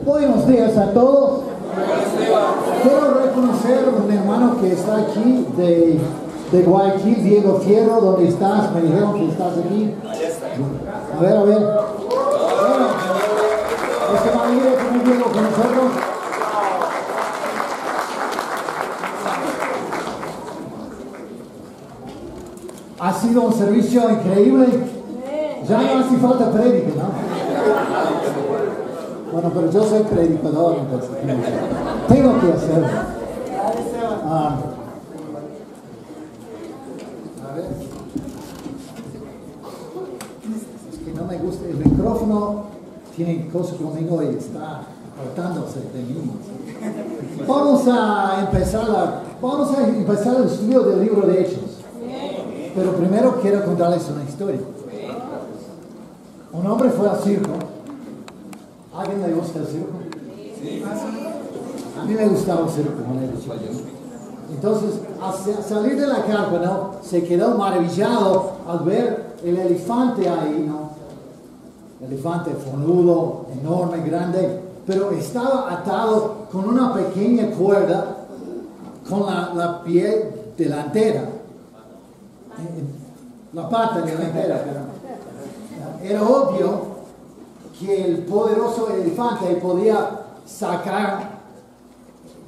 Buenos días a todos. Quiero reconocer a un hermano que está aquí de Guayaquil, Diego Fierro. ¿Dónde estás? Me dijeron que estás aquí. A ver. Bueno, este marido que Diego con nosotros. Ha sido un servicio increíble. Ya no hace falta prédica, ¿no? Bueno, pero yo soy predicador, entonces tengo que hacerlo. A ver. Es que no me gusta. El micrófono tiene cosas conmigo y está apartándose de mí. Vamos a empezar el estudio del libro de Hechos. Pero primero quiero contarles una historia. Un hombre fue al circo. ¿A alguien le gusta el circo? Sí. A mí me gustaba el circo cuando era chico. Entonces, al salir de la carpa, ¿no? Se quedó maravillado al ver el elefante ahí, ¿no? Elefante fornudo, enorme, grande, pero estaba atado con una pequeña cuerda con la piel delantera. La pata delantera, pero era obvio que el poderoso elefante podía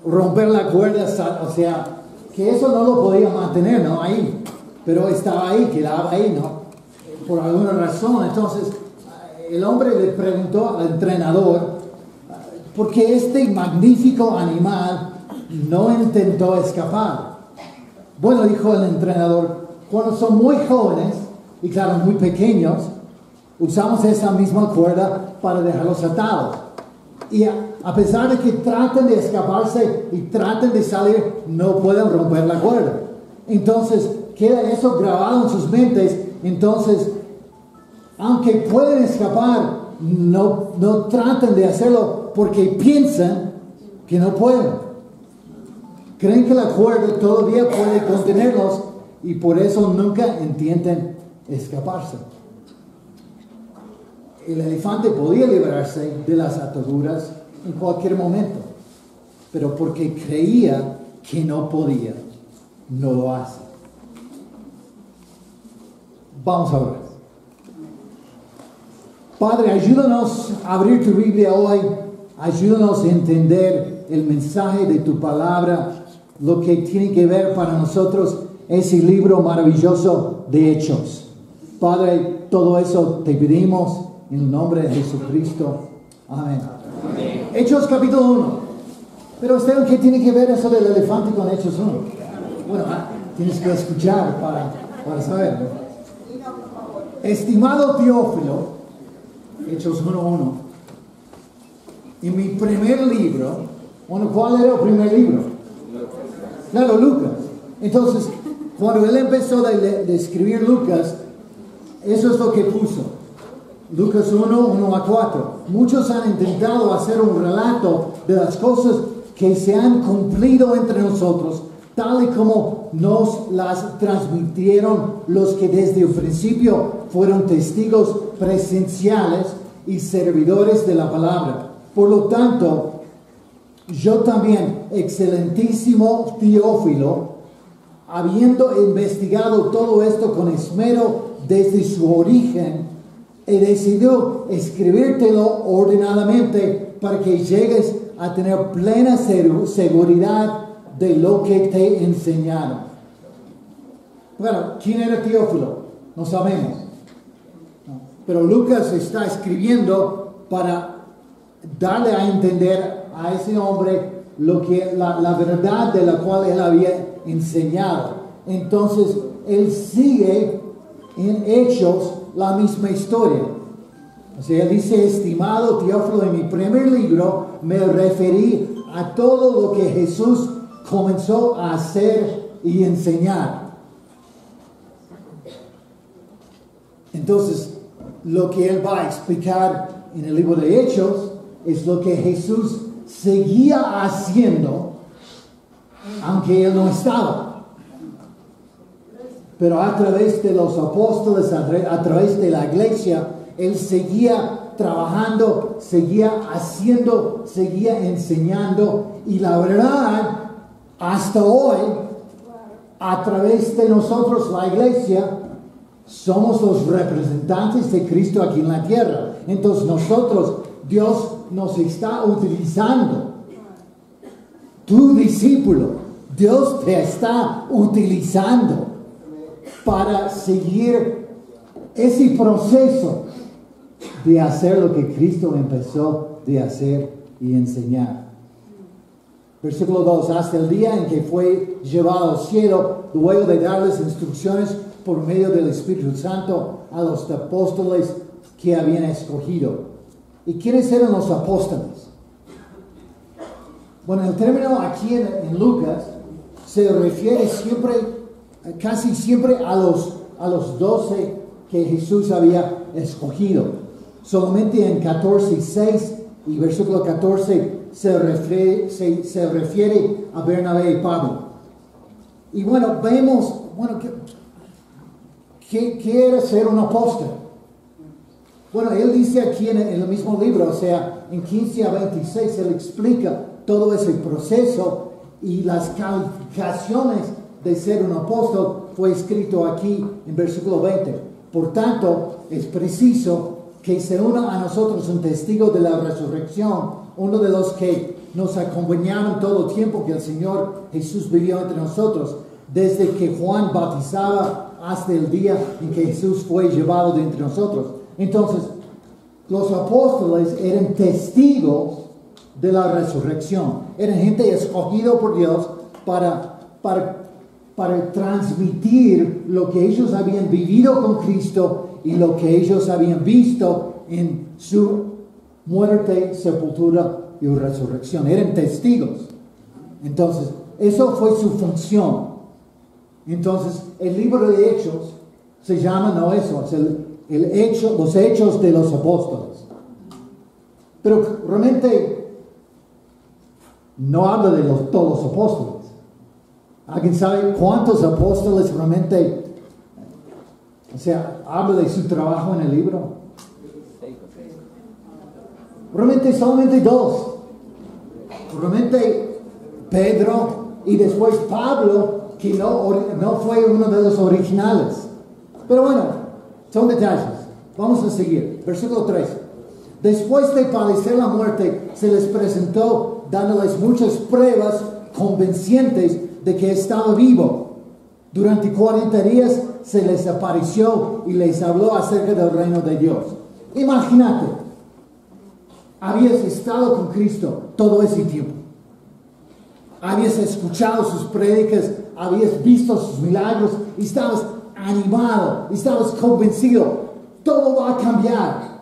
romper la cuerda, o sea, que eso no lo podía mantener, ¿no? Ahí, pero estaba ahí, quedaba ahí, ¿no? Por alguna razón. Entonces, el hombre le preguntó al entrenador por qué este magnífico animal no intentó escapar. Bueno, dijo el entrenador, cuando son muy jóvenes y claro, muy pequeños, usamos esa misma cuerda para dejarlos atados. Y a pesar de que traten de escaparse y traten de salir, no pueden romper la cuerda. Entonces, queda eso grabado en sus mentes. Entonces, aunque pueden escapar, no traten de hacerlo porque piensan que no pueden. Creen que la cuerda todavía puede contenerlos y por eso nunca intentan escaparse. El elefante podía librarse de las ataduras en cualquier momento, pero porque creía que no podía, no lo hace. Vamos a ver. Padre, ayúdanos a abrir tu Biblia hoy, ayúdanos a entender el mensaje de tu palabra, lo que tiene que ver para nosotros ese libro maravilloso de Hechos. Padre, todo eso te pedimos en el nombre de Jesucristo. Amén. Amén. Hechos capítulo 1. Pero usted, ¿qué tiene que ver eso del elefante con Hechos 1? Bueno, tienes que escuchar para saber, ¿no? Estimado Teófilo, Hechos 1:1. En mi primer libro, bueno, ¿cuál era el primer libro? Claro, Lucas. Entonces, cuando él empezó de escribir Lucas, eso es lo que puso. Lucas 1:1-4. Muchos han intentado hacer un relato de las cosas que se han cumplido entre nosotros, tal y como nos las transmitieron los que desde el principio fueron testigos presenciales y servidores de la palabra. Por lo tanto, yo también, excelentísimo Teófilo, habiendo investigado todo esto con esmero desde su origen, he decidido escribírtelo ordenadamente para que llegues a tener plena seguridad de lo que te enseñaron. Bueno, ¿quién era Teófilo? No sabemos. Pero Lucas está escribiendo para darle a entender a ese hombre lo que la verdad de la cual él había enseñado. Entonces, él sigue en Hechos la misma historia. O sea, él dice, estimado Teófilo, en mi primer libro me referí a todo lo que Jesús comenzó a hacer y enseñar. Entonces, lo que él va a explicar en el libro de Hechos es lo que Jesús seguía haciendo, aunque él no estaba. Pero a través de los apóstoles, a través de la iglesia, él seguía trabajando, seguía haciendo, seguía enseñando. Y la verdad, hasta hoy, a través de nosotros, la iglesia, somos los representantes de Cristo aquí en la tierra. Entonces nosotros, Dios nos está utilizando. Tu discípulo, Dios te está utilizando para seguir ese proceso de hacer lo que Cristo empezó de hacer y enseñar. Versículo 2, hasta el día en que fue llevado al cielo, luego de darles instrucciones por medio del Espíritu Santo a los apóstoles que habían escogido. ¿Y quiénes eran los apóstoles? Bueno, el término aquí en Lucas se refiere siempre, casi siempre a los 12 que Jesús había escogido. Solamente en 14:6 y versículo 14 se refiere a Bernabé y Pablo. Y bueno, vemos, ¿qué era ser un apóstol? Bueno, él dice aquí en el mismo libro, o sea, en 15 a 26, él explica todo ese proceso y las calificaciones de ser un apóstol fue escrito aquí en versículo 20. Por tanto, es preciso que se una a nosotros un testigo de la resurrección, uno de los que nos acompañaron todo el tiempo que el Señor Jesús vivió entre nosotros, desde que Juan bautizaba hasta el día en que Jesús fue llevado de entre nosotros. Entonces, los apóstoles eran testigos de la resurrección. Eran gente escogida por Dios para transmitir lo que ellos habían vivido con Cristo y lo que ellos habían visto en su muerte, sepultura y resurrección. Eran testigos. Entonces, eso fue su función. Entonces, el libro de Hechos se llama, no eso, es los Hechos de los Apóstoles. Pero realmente no habla de todos los apóstoles. ¿Alguien sabe cuántos apóstoles realmente, habla de su trabajo en el libro? Realmente solamente 2. Realmente Pedro y después Pablo, que no fue uno de los originales. Pero bueno, son detalles. Vamos a seguir. Versículo 3. Después de padecer la muerte, se les presentó dándoles muchas pruebas convincentes de que estaba vivo. Durante 40 días se les apareció y les habló acerca del reino de Dios. Imagínate, habías estado con Cristo todo ese tiempo. Habías escuchado sus prédicas, habías visto sus milagros y estabas animado, estabas convencido. Todo va a cambiar.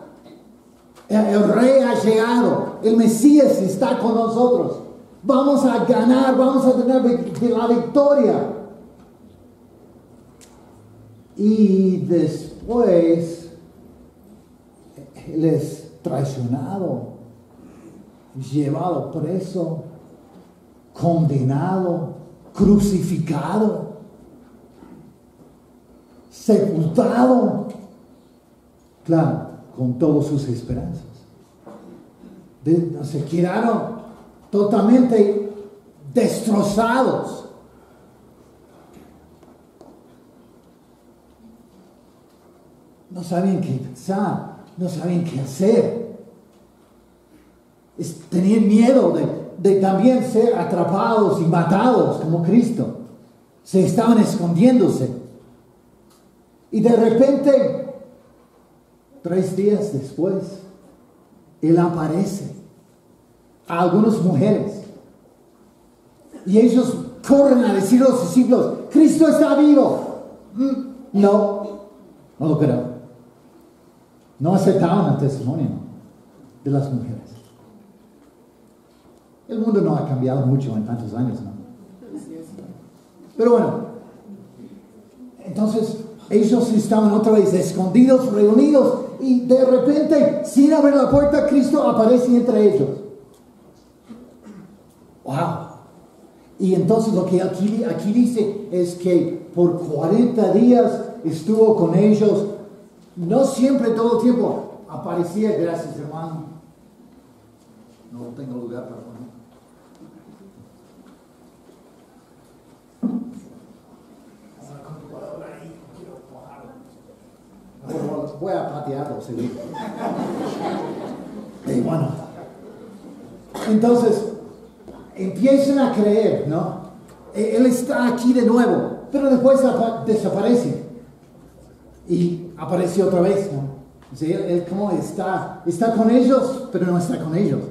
El rey ha llegado, el Mesías está con nosotros. Vamos a ganar, vamos a tener la victoria. Y después él es traicionado, llevado preso, condenado, crucificado, sepultado. Claro, con todas sus esperanzas. Se quedaron totalmente destrozados. No sabían qué pensar, no sabían qué hacer. Tenían miedo de también ser atrapados y matados como Cristo. Se estaban escondiéndose. Y de repente, 3 días después, Él aparece a algunas mujeres. Y ellos corren a decir a los discípulos, Cristo está vivo. No lo creo. No aceptaban el testimonio de las mujeres. El mundo no ha cambiado mucho en tantos años, ¿no? Pero bueno, entonces ellos estaban otra vez escondidos, reunidos, y de repente, sin abrir la puerta, Cristo aparece entre ellos. ¡Wow! Y entonces lo que aquí dice es que por 40 días estuvo con ellos, no siempre todo el tiempo, aparecía, gracias hermano. No tengo lugar para poner. Voy a patearlo, seguro. Y bueno, entonces empiezan a creer, ¿no? Él está aquí de nuevo, pero después desaparece y aparece otra vez, ¿no? O sea, él como está con ellos, pero no está con ellos.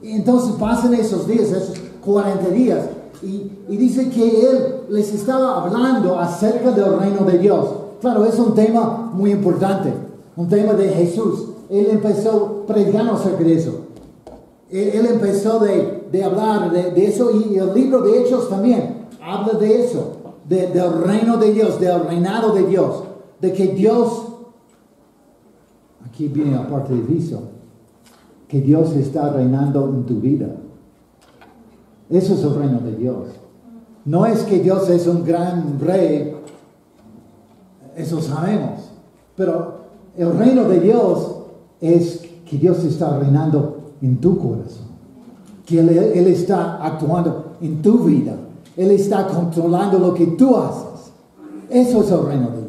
Y entonces pasan esos días, esos 40 días, y dice que él les estaba hablando acerca del reino de Dios. Claro, es un tema muy importante, un tema de Jesús. Él empezó predicando acerca de eso. Él empezó de hablar de eso, y el libro de Hechos también habla de eso, del reino de Dios, del reinado de Dios, de que Dios, aquí viene la parte de viso, que Dios está reinando en tu vida. Eso es el reino de Dios. No es que Dios es un gran rey, eso sabemos, pero el reino de Dios es que Dios está reinando en tu corazón, que Él está actuando en tu vida, Él está controlando lo que tú haces. Eso es el reino de Dios.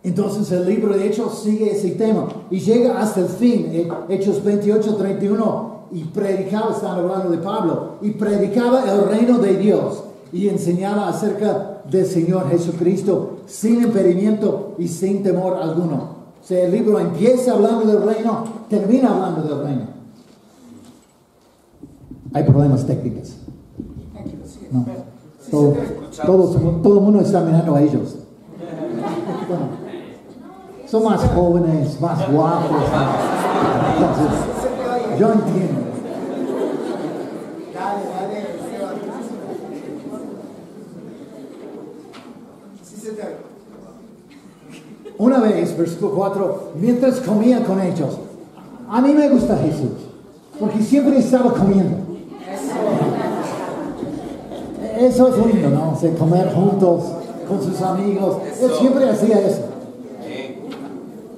Entonces el libro de Hechos sigue ese tema y llega hasta el fin, Hechos 28, 31, y predicaba, están hablando de Pablo, y predicaba el reino de Dios y enseñaba acerca del Señor Jesucristo sin impedimento y sin temor alguno. O sea, el libro empieza hablando del reino, termina hablando del reino. Hay problemas técnicos. No. Todo el mundo está mirando a ellos. Bueno, son más jóvenes, más guapos. Entonces, yo entiendo. Una vez, versículo 4, mientras comía con ellos. A mí me gusta Jesús, porque siempre estaba comiendo. Eso es lindo, ¿no? O sea, comer juntos con sus amigos. Él siempre hacía eso.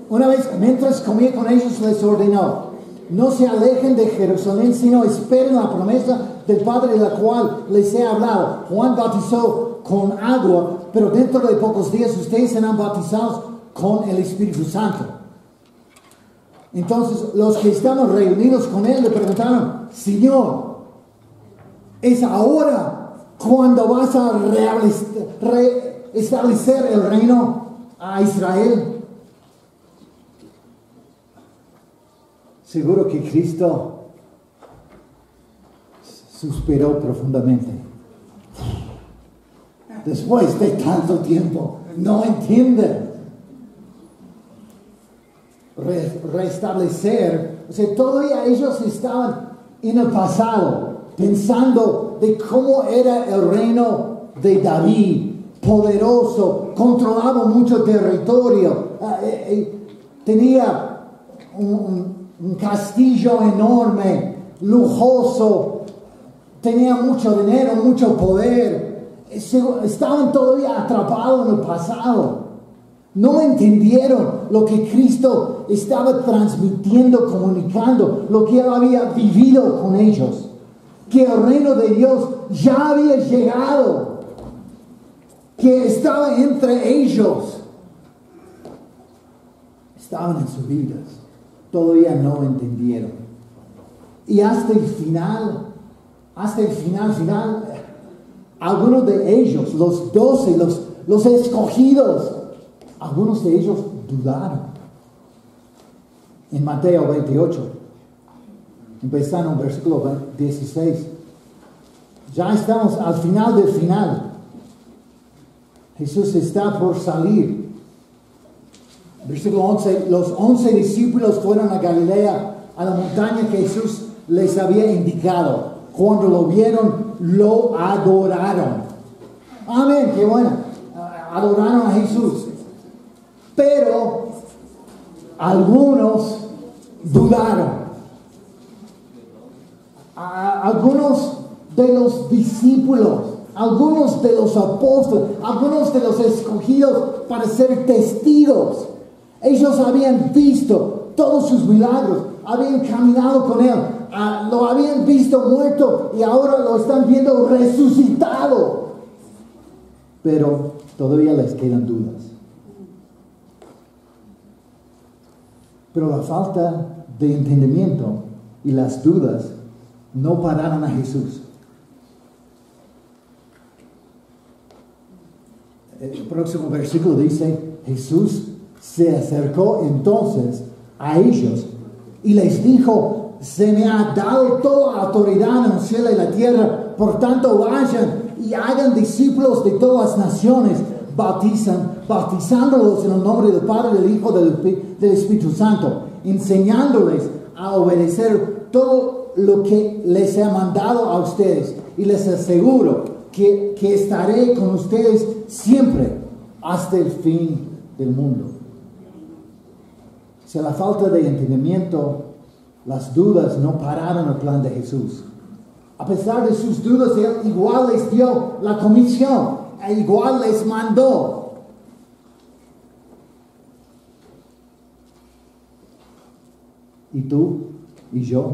Una vez, mientras comía con ellos, les ordenó: no se alejen de Jerusalén, sino esperen la promesa del Padre, de la cual les he hablado. Juan bautizó con agua, pero dentro de pocos días ustedes serán bautizados con el Espíritu Santo. Entonces los que estaban reunidos con él le preguntaron: Señor, ¿es ahora cuando vas a restablecer el reino a Israel? Seguro que Cristo suspiró profundamente. Después de tanto tiempo, no entienden. Restablecer, o sea, todavía ellos estaban en el pasado, pensando de cómo era el reino de David, poderoso, controlaba mucho territorio, tenía un castillo enorme, lujoso, tenía mucho dinero, mucho poder. Estaban todavía atrapados en el pasado. No entendieron lo que Cristo estaba transmitiendo, comunicando, lo que Él había vivido con ellos. Que el reino de Dios ya había llegado, que estaba entre ellos. Estaban en sus vidas. Todavía no entendieron. Y hasta el final, algunos de ellos, los 12, los escogidos, algunos de ellos dudaron. En Mateo 28, empezando en versículo 16, ya estamos al final del final. Jesús está por salir. Versículo 11, los 11 discípulos fueron a Galilea, a la montaña que Jesús les había indicado. Cuando lo vieron, lo adoraron. Amén, qué bueno. Adoraron a Jesús. Pero algunos dudaron. Algunos de los discípulos, algunos de los apóstoles, algunos de los escogidos para ser testigos, Ellos habían visto todos sus milagros, habían caminado con Él, lo habían visto muerto y ahora lo están viendo resucitado. Pero todavía les quedan dudas. Pero la falta de entendimiento y las dudas no pararon a Jesús. El próximo versículo dice, Jesús se acercó entonces a ellos y les dijo, se me ha dado toda autoridad en el cielo y la tierra, por tanto vayan y hagan discípulos de todas las naciones, bautizándolos en el nombre del Padre, del Hijo, del Espíritu Santo, enseñándoles a obedecer todo lo que les he mandado a ustedes, y les aseguro que estaré con ustedes siempre hasta el fin del mundo. Si a la falta de entendimiento, las dudas no pararon el plan de Jesús. A pesar de sus dudas, Él igual les dio la comisión, e igual les mandó. ¿Y tú y yo?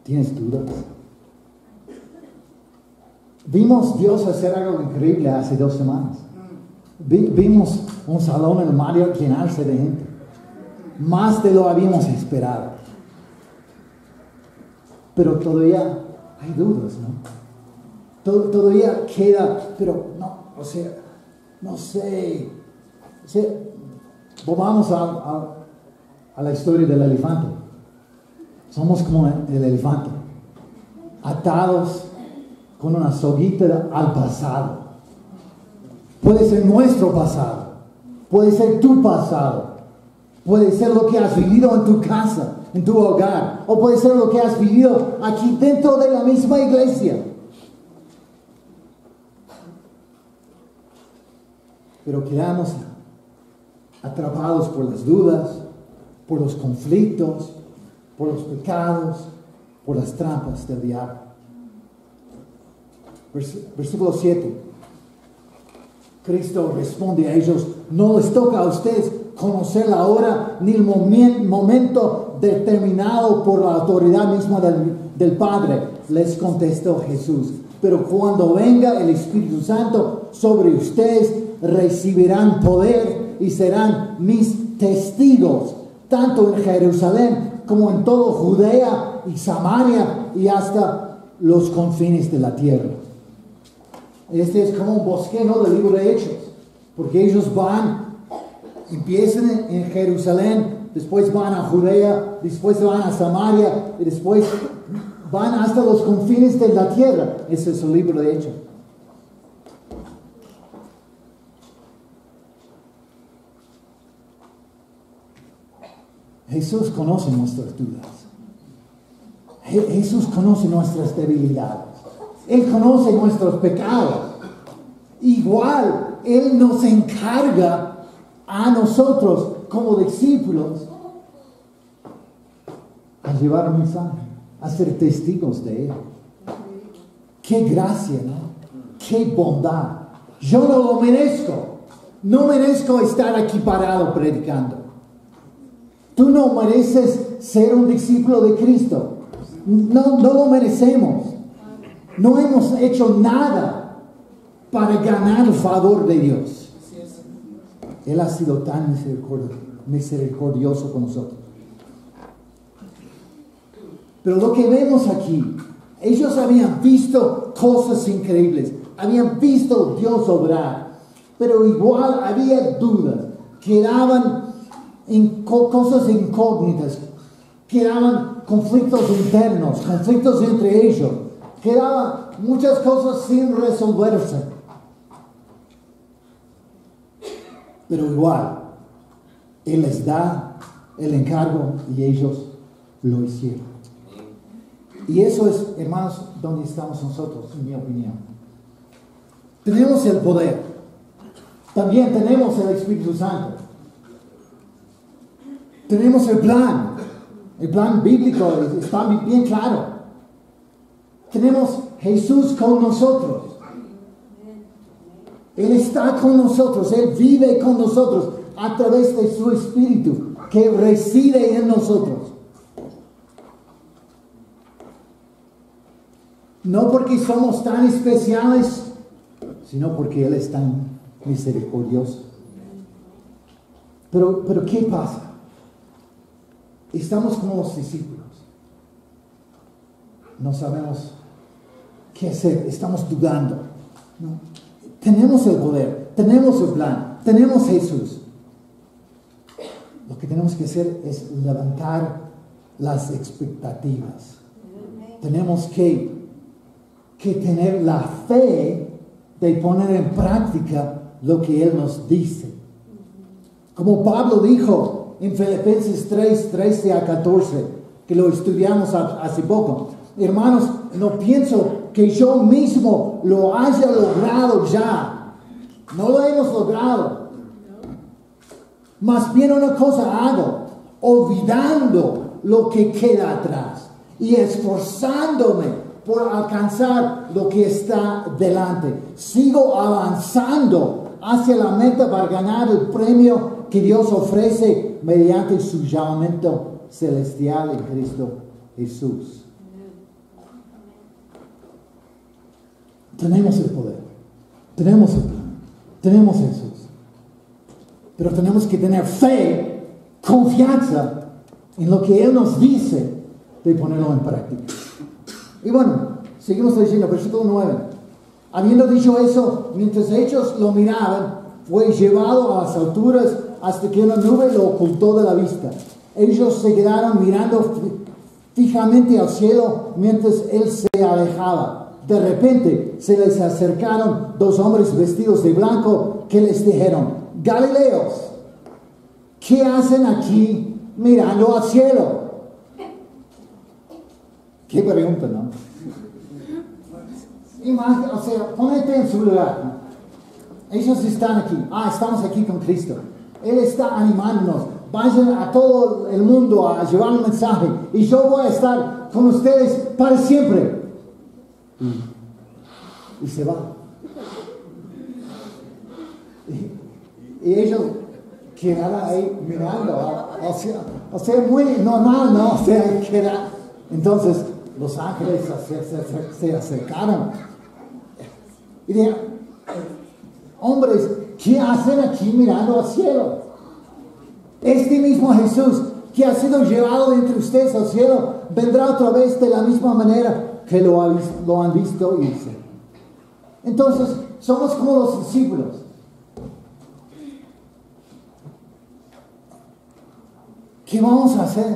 ¿Tienes dudas? Vimos Dios hacer algo increíble hace 2 semanas. Vimos un salón en el Mario llenarse de gente. Más de lo habíamos esperado. Pero todavía hay dudas, ¿no? Todavía queda, pero no, no sé. Volvamos a la historia del elefante. Somos como el elefante, atados con una soguita al pasado. Puede ser nuestro pasado, puede ser tu pasado, puede ser lo que has vivido en tu casa, en tu hogar, o puede ser lo que has vivido aquí dentro de la misma iglesia. Pero quedamos atrapados por las dudas, por los conflictos, por los pecados, por las trampas del diablo. Versículo 7. Cristo responde a ellos, no les toca a ustedes conocer la hora ni el momento determinado por la autoridad misma del Padre. Les contestó Jesús, pero cuando venga el Espíritu Santo sobre ustedes, recibirán poder y serán mis testigos, tanto en Jerusalén como en toda Judea y Samaria y hasta los confines de la tierra. Este es como un bosquejo del libro de Hechos, porque ellos empiezan en Jerusalén, después van a Judea, después van a Samaria y después van hasta los confines de la tierra. Ese es el libro de Hechos. Jesús conoce nuestras dudas. Jesús conoce nuestras debilidades. Él conoce nuestros pecados. Igual, Él nos encarga a nosotros como discípulos a llevar un mensaje, a ser testigos de Él. Qué gracia, ¿no? Qué bondad. Yo no lo merezco. No merezco estar aquí parado predicando. Tú no mereces ser un discípulo de Cristo. No lo merecemos. No hemos hecho nada para ganar el favor de Dios. Él ha sido tan misericordioso con nosotros. Pero lo que vemos aquí, ellos habían visto cosas increíbles, habían visto Dios obrar, pero igual había dudas, quedaban cosas incógnitas, quedaban conflictos internos, conflictos entre ellos, quedaban muchas cosas sin resolverse. Pero igual, Él les da el encargo y ellos lo hicieron. Y eso es, hermanos, donde estamos nosotros, en mi opinión. Tenemos el poder. También tenemos el Espíritu Santo. Tenemos el plan. El plan bíblico está bien claro. Tenemos Jesús con nosotros. Él está con nosotros. Él vive con nosotros. a través de su Espíritu que reside en nosotros. No porque somos tan especiales, sino porque Él es tan misericordioso. Pero ¿qué pasa? Estamos como los discípulos. No sabemos qué hacer, estamos dudando, ¿no? Tenemos el poder, tenemos el plan, tenemos Jesús. Lo que tenemos que hacer es levantar las expectativas. Tenemos que tener la fe de poner en práctica lo que Él nos dice. Como Pablo dijo en Filipenses 3, 13 a 14, que lo estudiamos hace poco. Hermanos, no pienso que yo mismo lo haya logrado ya. No lo hemos logrado. Más bien una cosa hago, olvidando lo que queda atrás y esforzándome por alcanzar lo que está delante. Sigo avanzando hacia la meta para ganar el premio que Dios ofrece mediante su llamamiento celestial en Cristo Jesús. Tenemos el poder, tenemos el plan, tenemos Jesús. Pero tenemos que tener fe, confianza en lo que Él nos dice de ponerlo en práctica. Y bueno, seguimos leyendo, versículo 9. Habiendo dicho eso, mientras ellos lo miraban, fue llevado a las alturas hasta que una nube lo ocultó de la vista. Ellos se quedaron mirando fijamente al cielo mientras Él se alejaba. De repente se les acercaron dos hombres vestidos de blanco que les dijeron: Galileos, ¿qué hacen aquí mirando al cielo? Qué pregunta, ¿no? Imagina, o sea, ponete en su lugar, ¿no? Ellos están aquí. Estamos aquí con Cristo. Él está animándonos. Vayan a todo el mundo a llevar un mensaje. Y yo voy a estar con ustedes para siempre. Y se va. Y ellos quedaron ahí mirando. O sea, muy normal, ¿no? O sea, entonces los ángeles se acercaron. Y dijeron: hombres, ¿qué hacen aquí mirando al cielo? Este mismo Jesús que ha sido llevado entre ustedes al cielo vendrá otra vez de la misma manera que lo han visto irse. Entonces, somos como los discípulos. ¿Qué vamos a hacer?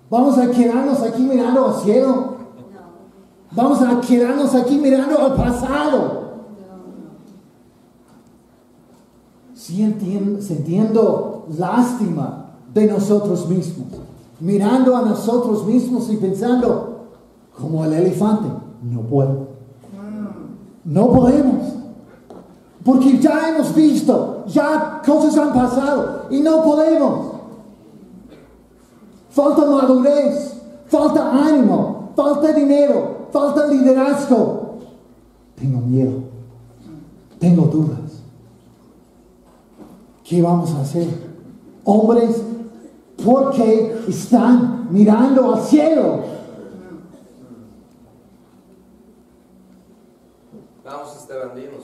¿Vamos a quedarnos aquí mirando al cielo? ¿Vamos a quedarnos aquí mirando al pasado? Sintiendo lástima de nosotros mismos, mirando a nosotros mismos y pensando como el elefante: no puedo, no podemos, porque ya hemos visto, ya cosas han pasado y no podemos. Falta madurez, falta ánimo, falta dinero, falta liderazgo. Tengo miedo, tengo dudas. ¿Qué vamos a hacer? Hombres, ¿por qué están mirando al cielo? Vamos, Esteban, dinos.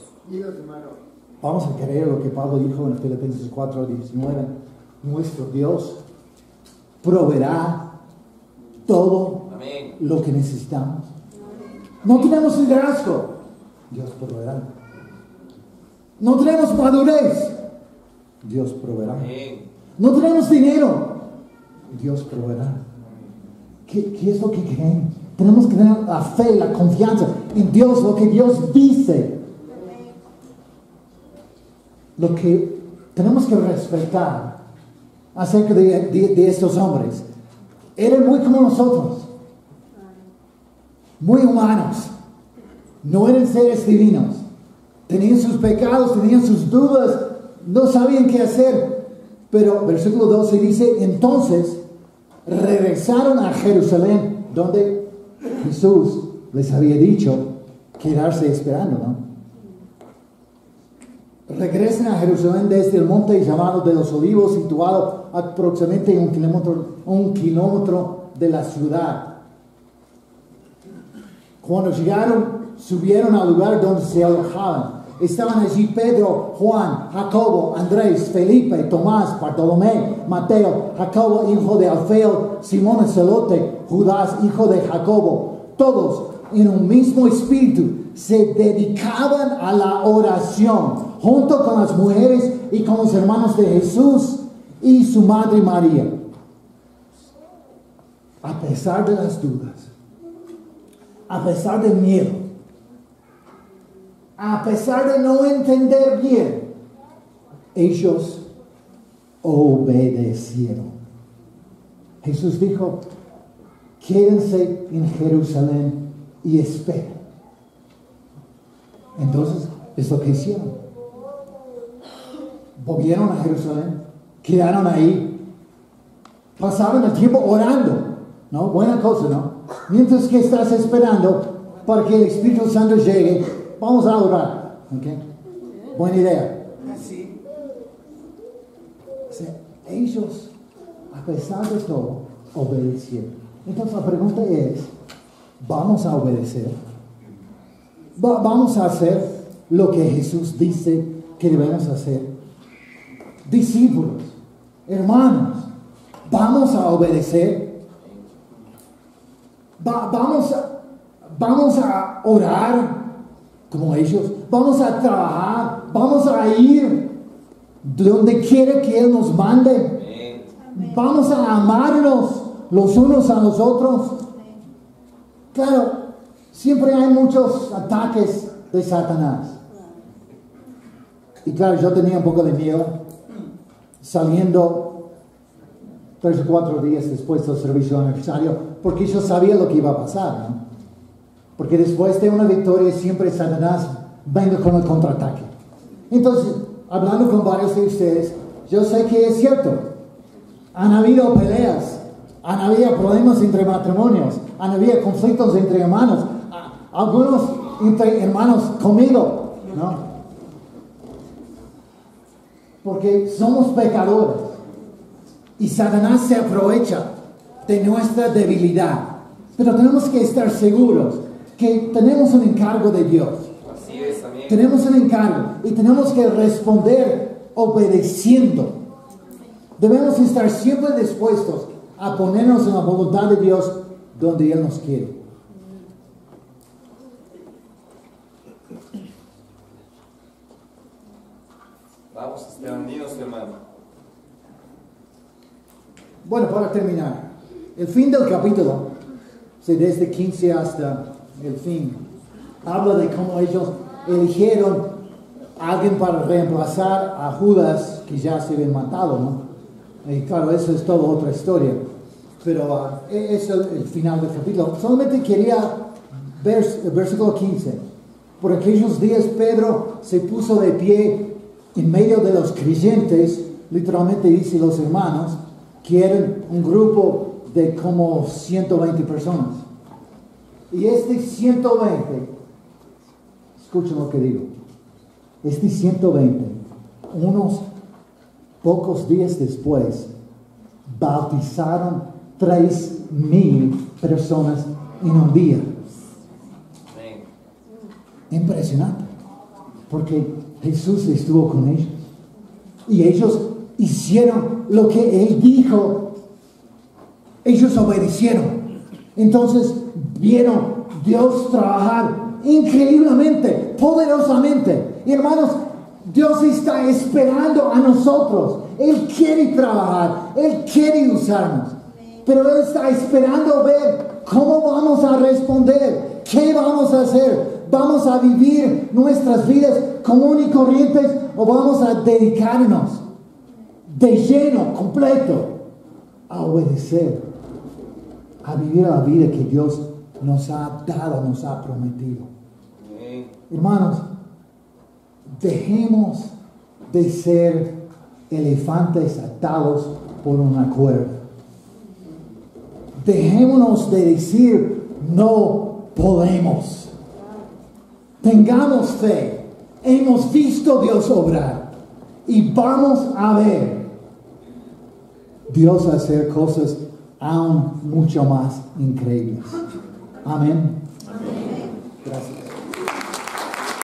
Vamos a creer lo que Pablo dijo en Filipenses 4:19. Nuestro Dios proveerá todo Amén. Lo que necesitamos. No tenemos liderazgo, Dios proveerá. No tenemos madurez, Dios proveerá. Amén. No tenemos dinero, Dios proveerá. ¿Qué es lo que queremos? Tenemos que tener la fe, la confianza en Dios, lo que Dios dice. Lo que tenemos que respetar acerca de estos hombres. Eran muy como nosotros, muy humanos. No eran seres divinos. Tenían sus pecados, tenían sus dudas, no sabían qué hacer. Pero versículo 12 dice: entonces regresaron a Jerusalén, donde Jesús les había dicho quedarse esperando, ¿no? regresan a Jerusalén desde el monte llamado de los Olivos, situado aproximadamente un kilómetro de la ciudad. Cuando llegaron, subieron al lugar donde se alojaban. Estaban allí Pedro, Juan, Jacobo, Andrés, Felipe, Tomás, Bartolomé, Mateo, Jacobo, hijo de Alfeo, Simón el Celote, Judas, hijo de Jacobo. Todos en un mismo espíritu se dedicaban a la oración, junto con las mujeres y con los hermanos de Jesús y su madre María. A pesar de las dudas, a pesar del miedo, a pesar de no entender bien, ellos obedecieron. Jesús dijo, quédense en Jerusalén y esperen. Entonces, es lo que hicieron. Volvieron a Jerusalén, quedaron ahí, pasaron el tiempo orando, ¿no? Buena cosa, ¿no? Mientras que estás esperando para que el Espíritu Santo llegue, vamos a orar, ¿ok? Buena idea. Así. O sea, ellos, a pesar de todo, obedecieron. Entonces la pregunta es, ¿vamos a obedecer? ¿Vamos a hacer lo que Jesús dice que debemos hacer? Discípulos, hermanos, ¿vamos a obedecer? ¿Vamos a orar como ellos? ¿Vamos a trabajar? ¿Vamos a ir donde quiera que Él nos mande? ¿Vamos a amarnos los unos a los otros? Claro, siempre hay muchos ataques de Satanás. Y claro, yo tenía un poco de miedo saliendo 3 o 4 días después del servicio aniversario, porque yo sabía lo que iba a pasar, ¿no? Porque después de una victoria siempre Satanás venga con el contraataque. Entonces, hablando con varios de ustedes, yo sé que es cierto. Han habido peleas, han habido problemas entre matrimonios, han habido conflictos entre hermanos, algunos entre hermanos conmigo, ¿no? Porque somos pecadores y Satanás se aprovecha de nuestra debilidad. Pero tenemos que estar seguros que tenemos un encargo de Dios. Así es, amén. Tenemos un encargo y tenemos que responder obedeciendo. Debemos estar siempre dispuestos a ponernos en la voluntad de Dios donde Él nos quiere. Vamos, Esteban, dinos, hermano. Bueno, para terminar, el fin del capítulo, desde 15 hasta el fin, habla de cómo ellos eligieron a alguien para reemplazar a Judas, que ya se había matado, ¿no? Y claro, eso es toda otra historia. Pero es el final del capítulo. Solamente quería ver el versículo 15. Por aquellos días Pedro se puso de pie en medio de los creyentes, literalmente dice los hermanos, que eran un grupo de como 120 personas. Y este 120, escuchen lo que digo, este 120, unos pocos días después, bautizaron 3,000 personas en un día. Impresionante, porque Jesús estuvo con ellos y ellos hicieron lo que Él dijo. Ellos obedecieron. Entonces vieron Dios trabajar increíblemente, poderosamente. Y hermanos, Dios está esperando a nosotros. Él quiere trabajar, Él quiere usarnos, pero Él está esperando ver cómo vamos a responder, qué vamos a hacer. ¿Vamos a vivir nuestras vidas común y corrientes o vamos a dedicarnos de lleno, completo, a obedecer, a vivir la vida que Dios nos ha dado, nos ha prometido? Hermanos, dejemos de ser elefantes atados por una cuerda. Dejémonos de decir no podemos. Tengamos fe hemos visto Dios obrar y vamos a ver Dios hacer cosas aún mucho más increíbles. Amén. Gracias.